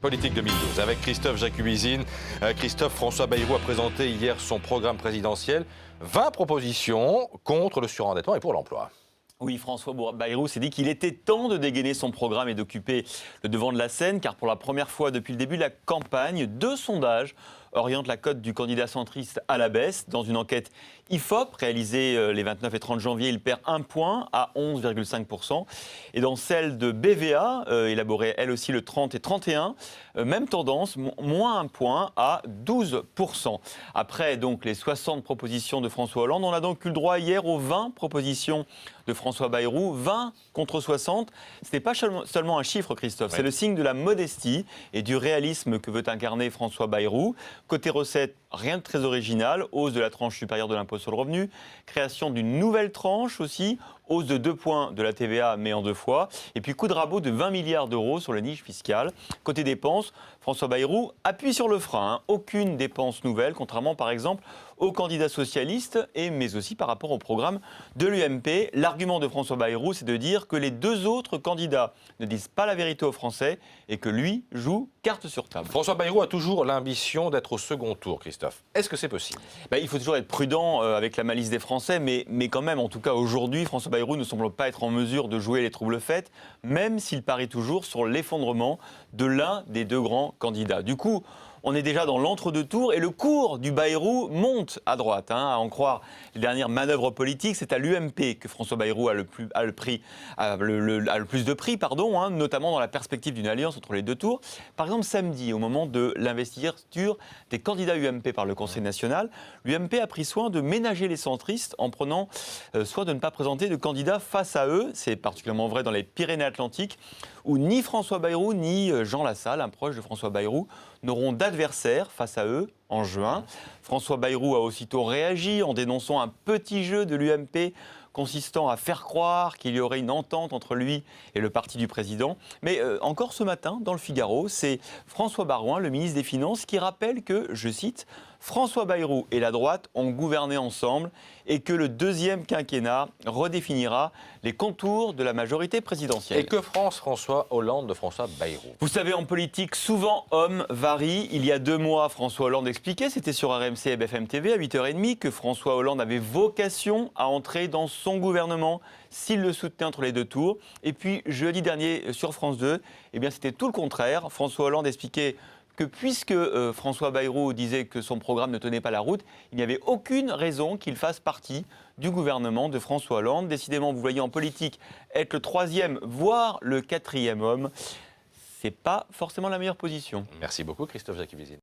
Politique 2012 avec Christophe Jacubizine. Christophe, François Bayrou a présenté hier son programme présidentiel. 20 propositions contre le surendettement et pour l'emploi. Oui, François Bayrou s'est dit qu'il était temps de dégainer son programme et d'occuper le devant de la scène, car pour la première fois depuis le début de la campagne, 2 sondages orientent la cote du candidat centriste à la baisse. Dans une enquête IFOP réalisée les 29 et 30 janvier, il perd 1 point à 11,5%. Et dans celle de BVA, élaborée elle aussi le 30 et 31, même tendance, moins 1 point à 12%. Après donc les 60 propositions de François Hollande, on a donc eu le droit hier aux 20 propositions de François Bayrou, 20 contre 60. Ce n'est pas seulement un chiffre, Christophe, c'est le signe de la modestie et du réalisme que veut incarner François Bayrou. Côté recettes, rien de très original, hausse de la tranche supérieure de l'impôt sur le revenu, création d'une nouvelle tranche aussi, hausse de 2 points de la TVA, mais en 2 fois, et puis coup de rabot de 20 milliards d'euros sur les niches fiscales. Côté dépenses, François Bayrou appuie sur le frein, aucune dépense nouvelle, contrairement par exemple aux candidats socialistes, mais aussi par rapport au programme de l'UMP. L'argument de François Bayrou, c'est de dire que les 2 autres candidats ne disent pas la vérité aux Français et que lui joue carte sur table. François Bayrou a toujours l'ambition d'être au second tour, Christophe. Est-ce que c'est possible ? Il faut toujours être prudent avec la malice des Français, mais quand même, en tout cas aujourd'hui, François Bayrou ne semble pas être en mesure de jouer les troubles faits, même s'il parie toujours sur l'effondrement de l'un des 2 grands candidats. Du coup, on est déjà dans l'entre-deux-tours et le cours du Bayrou monte à droite. À en croire les dernières manœuvres politiques, c'est à l'UMP que François Bayrou a le plus de prix, notamment dans la perspective d'une alliance entre les 2 tours. Par exemple, samedi, au moment de l'investiture des candidats UMP par le Conseil national, l'UMP a pris soin de ménager les centristes en prenant soin de ne pas présenter de candidats face à eux. C'est particulièrement vrai dans les Pyrénées-Atlantiques, où ni François Bayrou ni Jean Lassalle, un proche de François Bayrou, n'auront d'adversaire face à eux en juin. François Bayrou a aussitôt réagi en dénonçant un petit jeu de l'UMP consistant à faire croire qu'il y aurait une entente entre lui et le parti du président. Mais encore ce matin, dans le Figaro, c'est François Baroin, le ministre des Finances, qui rappelle que, je cite, François Bayrou et la droite ont gouverné ensemble et que le 2e quinquennat redéfinira les contours de la majorité présidentielle. Et que François Hollande de François Bayrou ? Vous savez, en politique, souvent homme varie. Il y a 2 mois, François Hollande expliquait, c'était sur RMC et BFM TV à 8h30, que François Hollande avait vocation à entrer dans son gouvernement s'il le soutenait entre les 2 tours. Et puis, jeudi dernier, sur France 2, c'était tout le contraire. François Hollande expliquait que puisque François Bayrou disait que son programme ne tenait pas la route, il n'y avait aucune raison qu'il fasse partie du gouvernement de François Hollande. Décidément, vous voyez en politique, être le 3e, voire le 4e homme, c'est pas forcément la meilleure position. Merci beaucoup, Christophe Jacubizine.